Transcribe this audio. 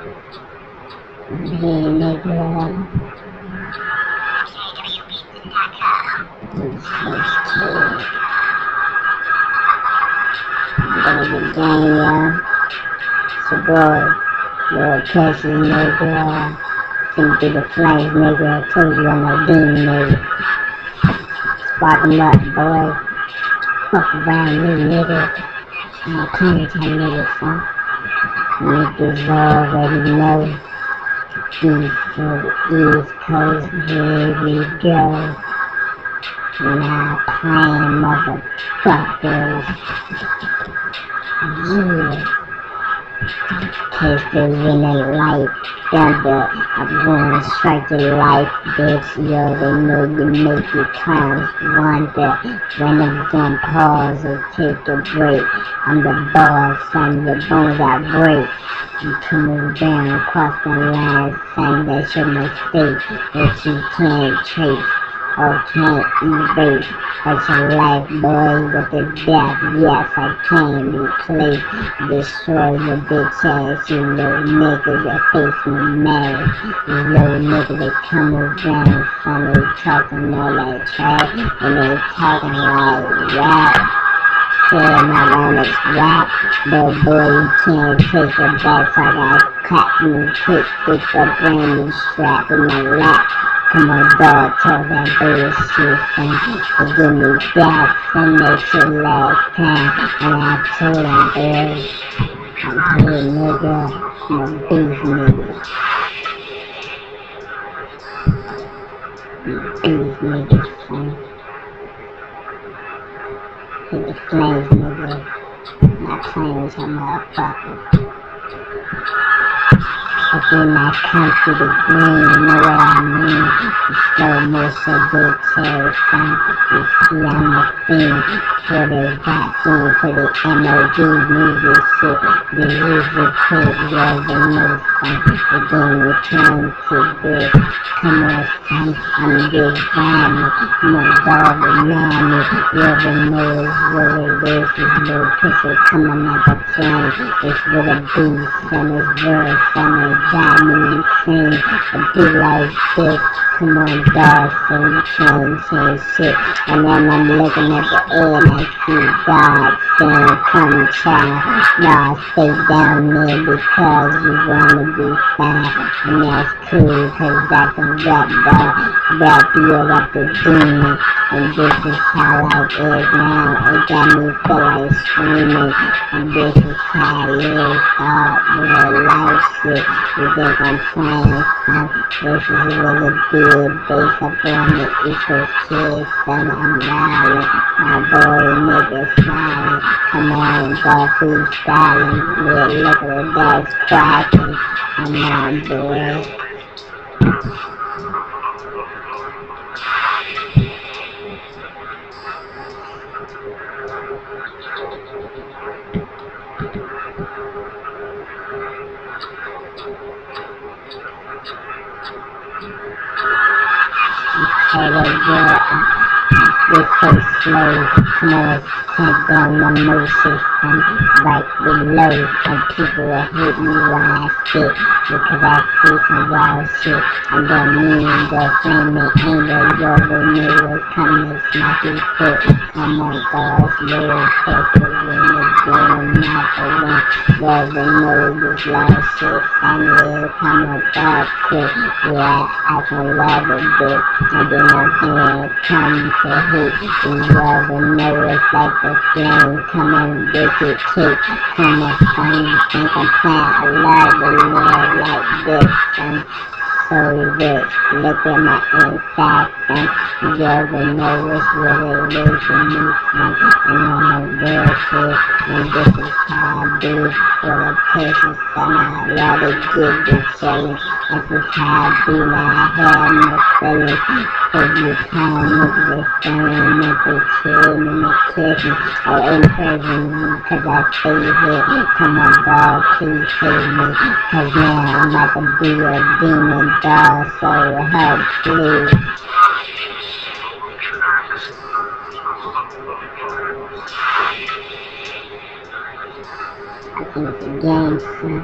Hey nigga, the gang, yeah. It's your boy, little Cassie, nigga. Finna through the flames, nigga. I told you I'm a demon, nigga. Spark 'em up, boy. Fuck around me, nigga. I'm a clean type nigga, son. Niggas already know. East for the East Coast, here we go. Not playing, motherfuckers. Yeah. Case they winning like thunder. I'm gonna strike your life, bitch. Yo, they know you make your clowns wonder when I'm gonna pause or take a break. I'm the boss, son, your bones I break. You coming down across the line, son, that's your mistake that you can't trace or can't erase. That's your life, boy, with the death. Yes, I can replace, destroy your bitch ass. You little nigga that face me mad. You little nigga that come around, son, they talking all that trash, and they talking like rap. Yeah, my onyx rap, but boy, you can't take it back. So I gotta clap you quick with a brand new strap in my lap. Come on, dog, tell that bullshit, son. Give me that, and make your last time. And I told him, boy, I'm here, nigga. I'm a beast, nigga. Beast, nigga, son. Hit the flames, nigga. Not playing with your motherfucker. If you're not come to the green, you know what I mean? The slow motion good tail, son. You see I'm a fiend for the vaccine, for the MOD music shit. The music quick, yeah, the new son. The game return to this. Come on, son, I'm big family. My dog remind me. You ever know what it is? This little pistol coming at the flame. It's with a beast, and it's real, son. Got me insane. I do like this. Come on, dog, same shit. And then I'm looking at the air and I see God saying, come child. Nah, stay down there because you wanna be fine. And that's cool, cause I can rap you up the demon. And this is how life is now. It got me feel like screaming. And this is how I live up real life shit. You think I'm playing, son? This is really good, based up on the East Coast kids, son. I'm violent, my boy nigga smiling. Come on, go freestyling. Yeah, look at the dogs cracking. Come on, boy. This so slow, come on, can't down my mercy, son, right below, and people will hate me when I spit, because I see some wild shit, and then me and the flaming anger, you already knew was coming to smack his foot. Come on, guys, little pistol in the game, not the one, you already know this loud shit, son, yeah, come on, dog, quick, yeah, I can love it, bitch, and then I'm here, come to hit. You never know it's like the flame coming with your kick. Come on, son, you think I'm playing? I love to live like this, son. So rich, look at my inside, son. You ever know it's really losing me, son. And I'm a real shit, and this is how I do for the person, son. I love to give the challenge. This is how I do now. I have no feelings. So you can't make this stand up the chill in the kitchen or in prison, cause I stay here. Come on, dog, please save me, cause now I'm about to be a demon, dog, so help, please. I think it's a game, son.